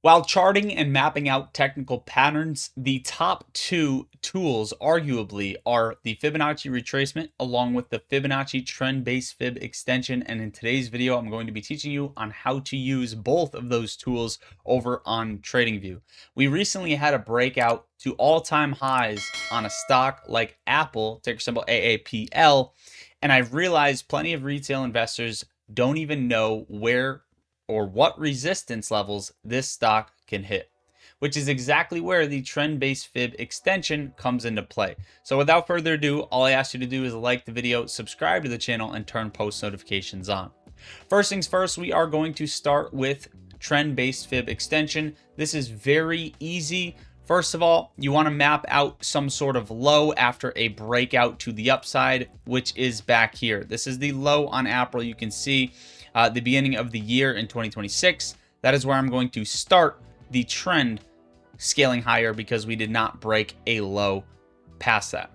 While charting and mapping out technical patterns, the top two tools arguably are the Fibonacci retracement along with the Fibonacci trend-based fib extension. And in today's video, I'm going to be teaching you on how to use both of those tools over on TradingView. We recently had a breakout to all-time highs on a stock like Apple, ticker symbol AAPL, and I've realized plenty of retail investors don't even know where or what resistance levels this stock can hit, which is exactly where the trend-based fib extension comes into play. So without further ado, all I ask you to do is like the video, subscribe to the channel, and turn post notifications on. First things first, we are going to start with trend-based fib extension. This is very easy. First of all, you want to map out some sort of low after a breakout to the upside, which is back here. This is the low on April. You can see the beginning of the year in 2026. That is where I'm going to start the trend scaling higher because we did not break a low past that.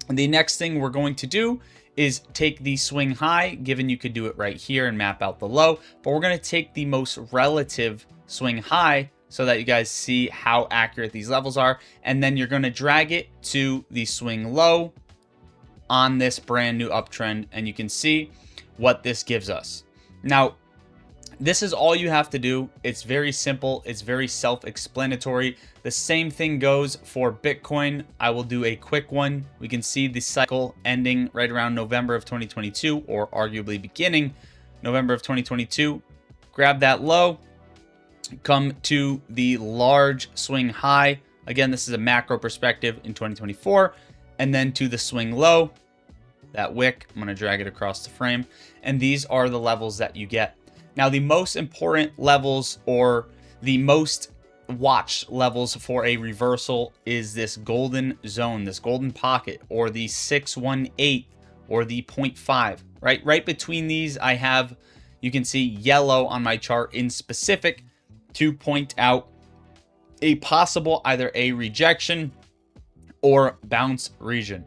And the next thing we're going to do is take the swing high, given you could do it right here and map out the low, but we're going to take the most relative swing high so that you guys see how accurate these levels are. And then you're going to drag it to the swing low on this brand new uptrend. And you can see what this gives us. Now, this is all you have to do. It's very simple. It's very self-explanatory. The same thing goes for Bitcoin. I will do a quick one. We can see the cycle ending right around November of 2022, or arguably beginning November of 2022. Grab that low, come to the large swing high. Again, this is a macro perspective in 2024, and then to the swing low, that wick. I'm going to drag it across the frame, and these are the levels that you get. Now, the most important levels, or the most watched levels for a reversal, is this golden zone, this golden pocket, or the 618 or the 0.5. Right between these, I have, you can see yellow on my chart in specific to point out a possible either a rejection or bounce region.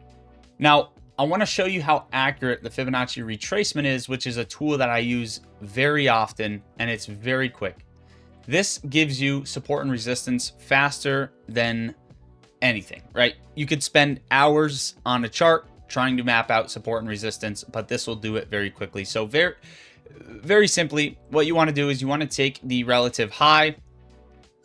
Now, I want to show you how accurate the Fibonacci retracement is, which is a tool that I use very often, and it's very quick. This gives you support and resistance faster than anything, right? You could spend hours on a chart trying to map out support and resistance, but this will do it very quickly. So very simply, what you want to do is you want to take the relative high,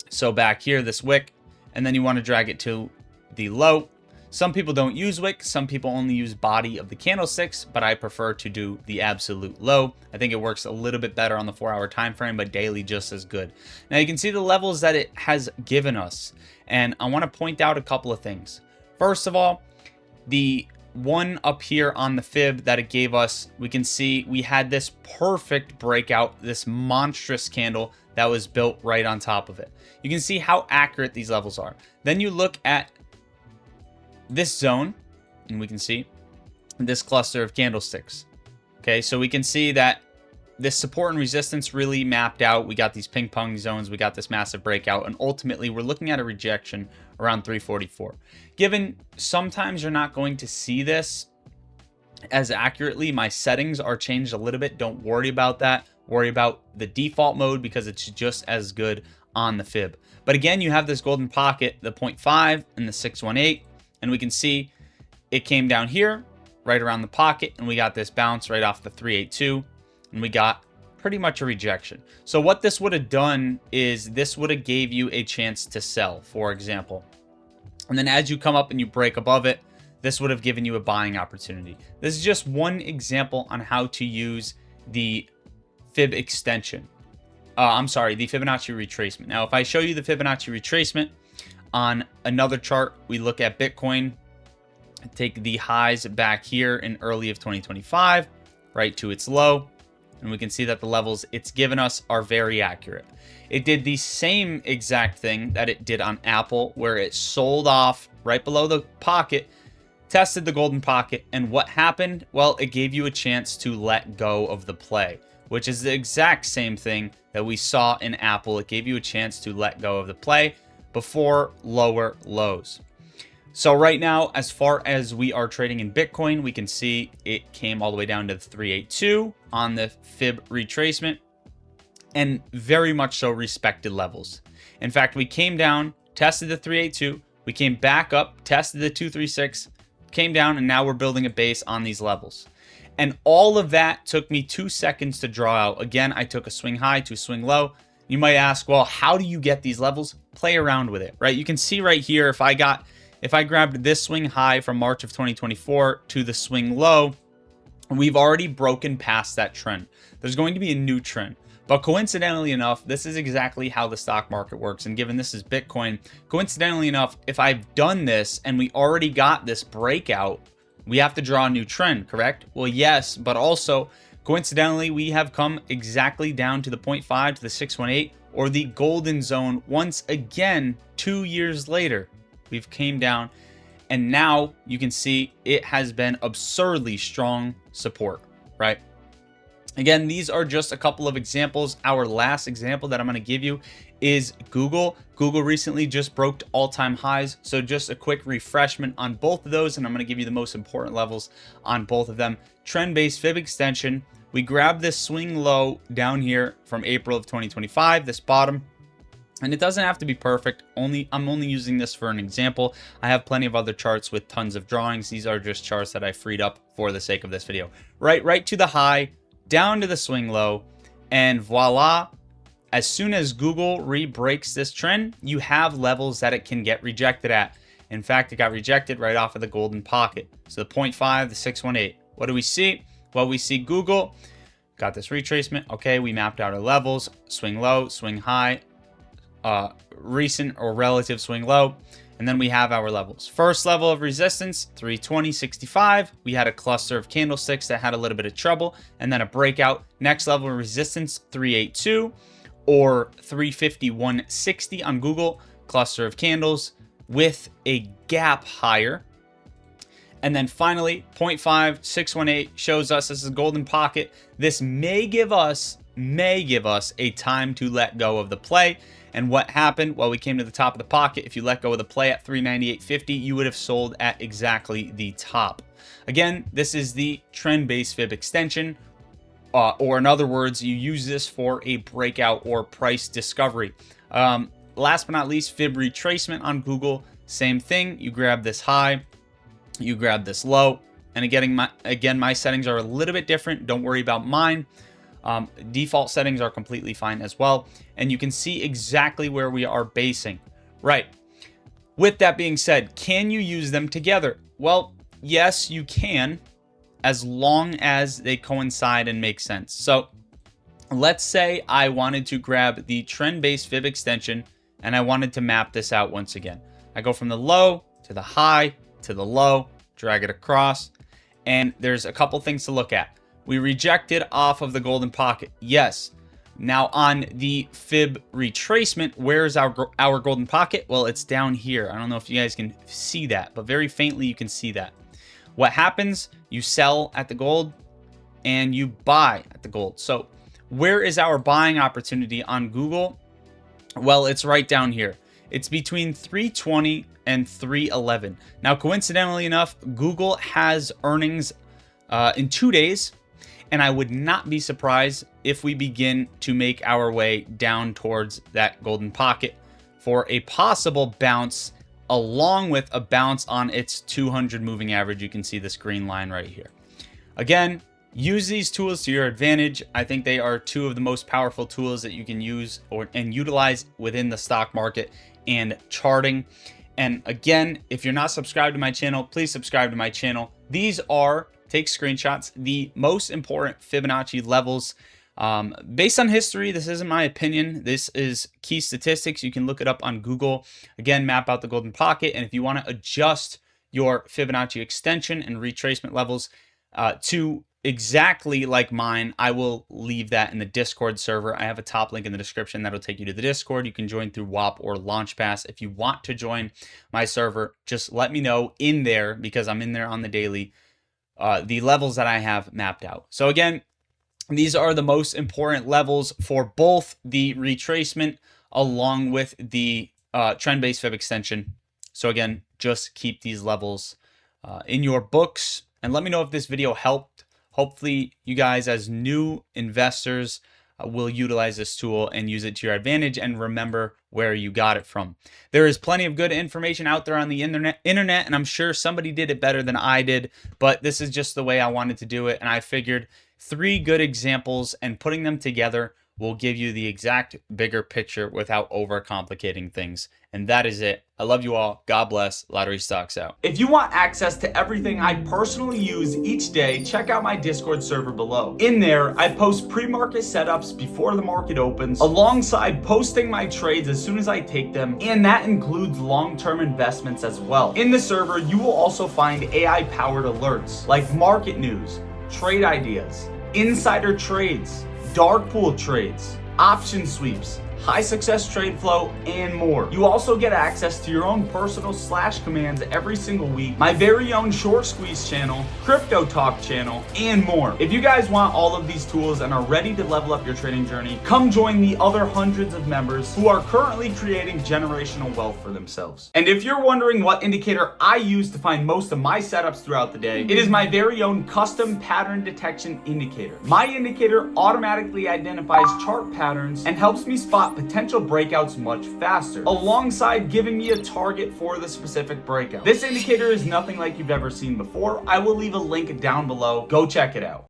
so back here, this wick, and then you want to drag it to the low. Some people don't use wick, some people only use body of the candlesticks, but I prefer to do the absolute low. I think it works a little bit better on the 4-hour time frame, but daily just as good. Now you can see the levels that it has given us, and I want to point out a couple of things. First of all, the one up here on the fib that it gave us, we can see we had this perfect breakout, this monstrous candle that was built right on top of it. You can see how accurate these levels are. Then you look at this zone, and we can see this cluster of candlesticks. Okay, so we can see that this support and resistance really mapped out. We got these ping pong zones, we got this massive breakout, and ultimately we're looking at a rejection around 344. Given sometimes you're not going to see this as accurately, my settings are changed a little bit. Don't worry about that. Worry about the default mode because it's just as good on the fib. But again, you have this golden pocket, the 0.5 and the 618. And we can see it came down here right around the pocket, and we got this bounce right off the 382, and we got pretty much a rejection. So what this would have done is this would have gave you a chance to sell, for example. And then as you come up and you break above it, this would have given you a buying opportunity. This is just one example on how to use the fib extension. The Fibonacci retracement. Now, if I show you the Fibonacci retracement, on another chart, we look at Bitcoin, take the highs back here in early of 2025, right to its low, and we can see that the levels it's given us are very accurate. It did the same exact thing that it did on Apple, where it sold off right below the pocket, tested the golden pocket, and what happened? Well, it gave you a chance to let go of the play, which is the exact same thing that we saw in Apple. It gave you a chance to let go of the play before lower lows. So right now, as far as we are trading in Bitcoin, we can see it came all the way down to the 382 on the fib retracement, and very much so respected levels. In fact, we came down, tested the 382, we came back up, tested the 236, came down, and now we're building a base on these levels. And all of that took me 2 seconds to draw out. Again, I took a swing high to a swing low. You might ask, well, how do you get these levels? Play around with it, right? You can see right here, if I grabbed this swing high from March of 2024 to the swing low, we've already broken past that trend. There's going to be a new trend. But coincidentally enough, this is exactly how the stock market works. And given this is Bitcoin, coincidentally enough, if I've done this and we already got this breakout, we have to draw a new trend, correct? Well, yes, but also coincidentally, we have come exactly down to the 0.5 to the 618 or the golden zone once again 2 years later. We've came down, and now you can see it has been absurdly strong support, right? Again, these are just a couple of examples. Our last example that I'm going to give you is Google. Google recently just broke all-time highs. So just a quick refreshment on both of those, and I'm going to give you the most important levels on both of them. Trend-based fib extension. We grabbed this swing low down here from April of 2025, this bottom. And it doesn't have to be perfect. I'm only using this for an example. I have plenty of other charts with tons of drawings. These are just charts that I freed up for the sake of this video. Right to the high, down to the swing low, and voila. As soon as Google re-breaks this trend, you have levels that it can get rejected at. In fact, it got rejected right off of the golden pocket. So the 0.5, the 618. What do we see? Well, we see Google got this retracement. Okay, we mapped out our levels, swing low, swing high, recent or relative swing low, and then we have our levels. First level of resistance, 320.65. We had a cluster of candlesticks that had a little bit of trouble, and then a breakout. Next level of resistance, 382 or 351.60 on Google, cluster of candles with a gap higher. And then finally, 0.5, 618 shows us this is a golden pocket. This may give us a time to let go of the play. And what happened? Well, we came to the top of the pocket. If you let go of the play at 398.50, you would have sold at exactly the top. Again, this is the trend-based fib extension, or in other words, you use this for a breakout or price discovery. Last but not least, fib retracement on Google. Same thing. You grab this high, you grab this low, and again, my settings are a little bit different. Don't worry about mine. Default settings are completely fine as well. And you can see exactly where we are basing. Right. With that being said, can you use them together? Well, yes, you can, as long as they coincide and make sense. So let's say I wanted to grab the trend-based fib extension and I wanted to map this out once again. I go from the low to the high to the low, drag it across, and there's a couple things to look at. We rejected off of the golden pocket. Yes. Now on the fib retracement, where's our golden pocket? Well, it's down here. I don't know if you guys can see that, but very faintly you can see that. What happens? You sell at the gold and you buy at the gold. So where is our buying opportunity on Google? Well, it's right down here. It's between 320 and 311. Now, coincidentally enough, Google has earnings in 2 days. And I would not be surprised if we begin to make our way down towards that golden pocket for a possible bounce, along with a bounce on its 200 moving average. You can see this green line right here. Again, use these tools to your advantage. I think they are two of the most powerful tools that you can use and utilize within the stock market and charting. And again, if you're not subscribed to my channel, please subscribe to my channel. These are, take screenshots, the most important Fibonacci levels. Based on history, this isn't my opinion. This is key statistics. You can look it up on Google. Again, map out the golden pocket. And if you want to adjust your Fibonacci extension and retracement levels to exactly like mine, I will leave that in the Discord server. I have a top link in the description that'll take you to the Discord. You can join through WAP or LaunchPass. If you want to join my server, just let me know in there, because I'm in there on the daily, the levels that I have mapped out. So again, these are the most important levels for both the retracement along with the trend-based fib extension. So again, just keep these levels in your books, and let me know if this video helped. Hopefully you guys, as new investors, will utilize this tool and use it to your advantage and remember where you got it from. There is plenty of good information out there on the internet, and I'm sure somebody did it better than I did, but this is just the way I wanted to do it, and I figured 3 good examples and putting them together will give you the exact bigger picture without overcomplicating things. And that is it. I love you all. God bless. Lottery Stocks out. If you want access to everything I personally use each day, check out my Discord server below. In there, I post pre-market setups before the market opens, alongside posting my trades as soon as I take them, and that includes long-term investments as well. In the server, you will also find AI-powered alerts like market news, trade ideas, insider trades, dark pool trades, option sweeps, high success trade flow, and more. You also get access to your own personal slash commands every single week, my very own short squeeze channel, crypto talk channel, and more. If you guys want all of these tools and are ready to level up your trading journey, come join the other hundreds of members who are currently creating generational wealth for themselves. And if you're wondering what indicator I use to find most of my setups throughout the day, it is my very own custom pattern detection indicator. My indicator automatically identifies chart patterns and helps me spot potential breakouts much faster, alongside giving me a target for the specific breakout. This indicator is nothing like you've ever seen before. I will leave a link down below. Go check it out.